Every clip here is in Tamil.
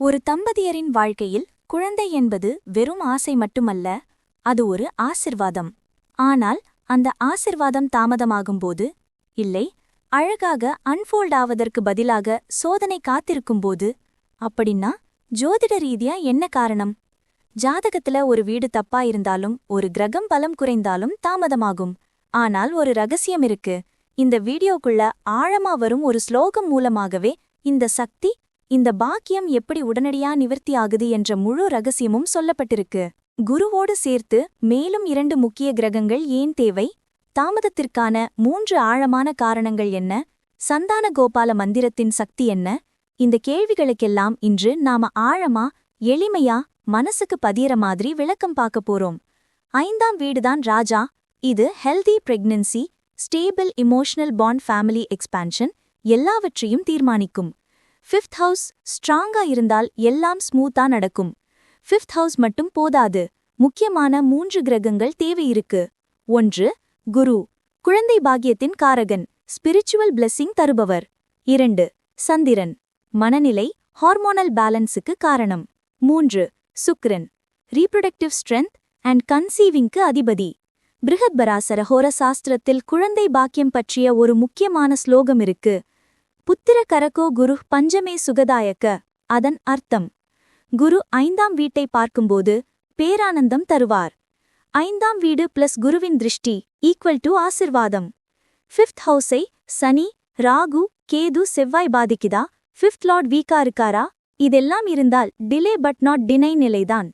ஒரு தம்பதியரின் வாழ்க்கையில் குழந்தை என்பது வெறும் ஆசை மட்டுமல்ல, அது ஒரு ஆசிர்வாதம். ஆனால் அந்த ஆசிர்வாதம் தாமதமாகும்போது, இல்லை, அழகாக அன்ஃபோல்ட் ஆவதற்கு பதிலாக சோதனை காத்திருக்கும்போது, அப்படின்னா ஜோதிட ரீதியா என்ன காரணம்? ஜாதகத்துல ஒரு வீடு தப்பா இருந்தாலும், ஒரு கிரகம் பலம் குறைந்தாலும் தாமதமாகும். ஆனால் ஒரு ரகசியம் இருக்கு. இந்த வீடியோக்குள்ள ஆழமா வரும் ஒரு ஸ்லோகம் மூலமாகவே இந்த சக்தி, இந்த பாக்கியம் எப்படி உடனடியா நிவர்த்தி ஆகுது என்ற முழு ரகசியமும் சொல்லப்பட்டிருக்கு. குருவோடு சேர்த்து மேலும் 2 முக்கிய கிரகங்கள் ஏன் தேவை? தாமதத்திற்கான 3 ஆழமான காரணங்கள் என்ன? சந்தான கோபால மந்திரத்தின் சக்தி என்ன? இந்த கேள்விகளுக்கெல்லாம் இன்று நாம ஆழமா, எளிமையா, மனசுக்கு பதியற மாதிரி விளக்கம் பார்க்க போறோம். 5ஆம் வீடுதான் ராஜா. இது healthy pregnancy, stable emotional bond, family expansion எல்லாவற்றையும் தீர்மானிக்கும். 5th ஹவுஸ் ஸ்ட்ராங்கா இருந்தால் எல்லாம் ஸ்மூத்தா நடக்கும். 5th ஹவுஸ் மட்டும் போதாது, முக்கியமான 3 கிரகங்கள் தேவை இருக்கு. 1. குரு, குழந்தை பாக்கியத்தின் காரகன், ஸ்பிரிச்சுவல் பிளெஸிங் தருபவர். 2. சந்திரன், மனநிலை, ஹார்மோனல் பேலன்ஸுக்கு காரணம். 3. சுக்கிரன், ரீப்ரொடக்டிவ் ஸ்ட்ரென்த் அண்ட் கன்சீவிங்க்கு அதிபதி. பிருஹத்பராசர ஹோர சாஸ்திரத்தில் குழந்தை பாக்கியம் பற்றிய ஒரு முக்கியமான ஸ்லோகம் இருக்கு. புத்திர கரகோ குரு பஞ்சமே சுகதாயக்க. அதன் அர்த்தம், குரு 5ஆம் வீட்டை பார்க்கும்போது பேரானந்தம் தருவார். 5ஆம் வீடு பிளஸ் குருவின் திருஷ்டி ஈக்குவல் டு ஆசிர்வாதம். 5th ஹவுஸை சனி, ராகு, கேது, செவ்வாய் பாதிக்குதா? 5th லார்ட் வீக்கா இருக்காரா? இதெல்லாம் இருந்தால் டிலே பட் நாட் டினை நிலைதான்.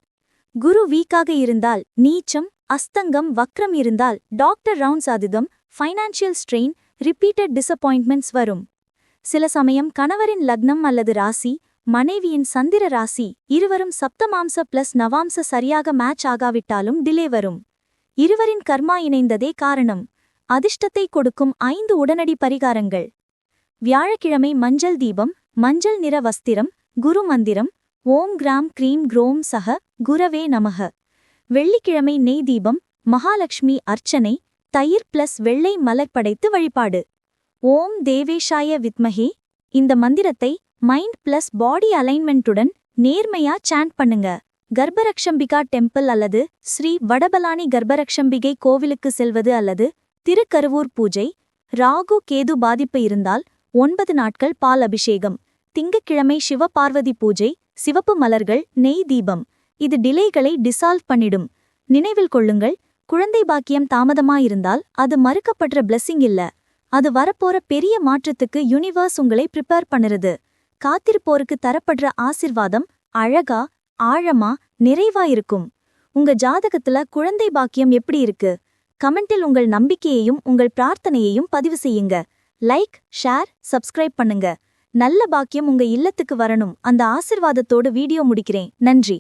குரு வீக்காக இருந்தால் நீச்சம், அஸ்தங்கம், வக்ரம் இருந்தால் டாக்டர் ரவுண்ட்ஸ் அதிகம், ஃபைனான்ஷியல் ஸ்ட்ரெயின், ரிப்பீட்டட் டிசப்பாயின்ட்மெண்ட்ஸ் வரும். சில சமயம் கணவரின் லக்னம் அல்லது ராசி, மனைவியின் சந்திர ராசி இருவரும் சப்தமாம்ச பிளஸ் நவாம்ச சரியாக மேட்ச் ஆகாவிட்டாலும் டிலே வரும். இருவரின் கர்மா இணைந்ததே காரணம். அதிர்ஷ்டத்தை கொடுக்கும் 5 உடனடி பரிகாரங்கள். வியாழக்கிழமை மஞ்சள் தீபம், மஞ்சள் நிற வஸ்திரம், குரு மந்திரம், ஓம் கிராம் க்ரீம் க்ரோம் சக குரவே நமக. வெள்ளிக்கிழமை நெய் தீபம், மகாலட்சுமி அர்ச்சனை, தயிர் பிளஸ் வெள்ளை மலர் படைத்து வழிபாடு. ஓம் தேவேஷாய வித்மஹே. இந்த மந்திரத்தை மைண்ட் பிளஸ் பாடி அலைன்மெண்ட்டுடன் நேர்மையா சாண்ட் பண்ணுங்க. கர்ப்பரக்ஷம்பிகா டெம்பிள் அல்லது ஸ்ரீ வடபலானி கர்ப்பரக்ஷம்பிகை கோவிலுக்கு செல்வது அல்லது திருக்கருவூர் பூஜை. ராகு கேது பாதிப்பு இருந்தால் 9 நாட்கள் பால் அபிஷேகம். திங்கட்கிழமை சிவபார்வதி பூஜை, சிவப்பு மலர்கள், நெய் தீபம். இது டிலேகளை டிசால்வ் பண்ணிடும். நினைவில் கொள்ளுங்கள், குழந்தை பாக்கியம் தாமதமாயிருந்தால் அது மறுக்கப்படுற பிளெஸிங் இல்ல, அது வரப்போற பெரிய மாற்றத்துக்கு யூனிவர்ஸ் உங்களை ப்ரிப்பேர் பண்ணுறது. காத்திருப்போருக்கு தரப்படுற ஆசிர்வாதம் அழகா, ஆழமா, நிறைவா இருக்கும். உங்க ஜாதகத்துல குழந்தை பாக்கியம் எப்படி இருக்கு? கமெண்டில் உங்கள் நம்பிக்கையையும் உங்கள் பிரார்த்தனையையும் பதிவு செய்யுங்க. லைக், ஷேர், சப்ஸ்கிரைப் பண்ணுங்க. நல்ல பாக்கியம் உங்க இல்லத்துக்கு வரணும். அந்த ஆசிர்வாதத்தோடு வீடியோ முடிக்கிறேன். நன்றி.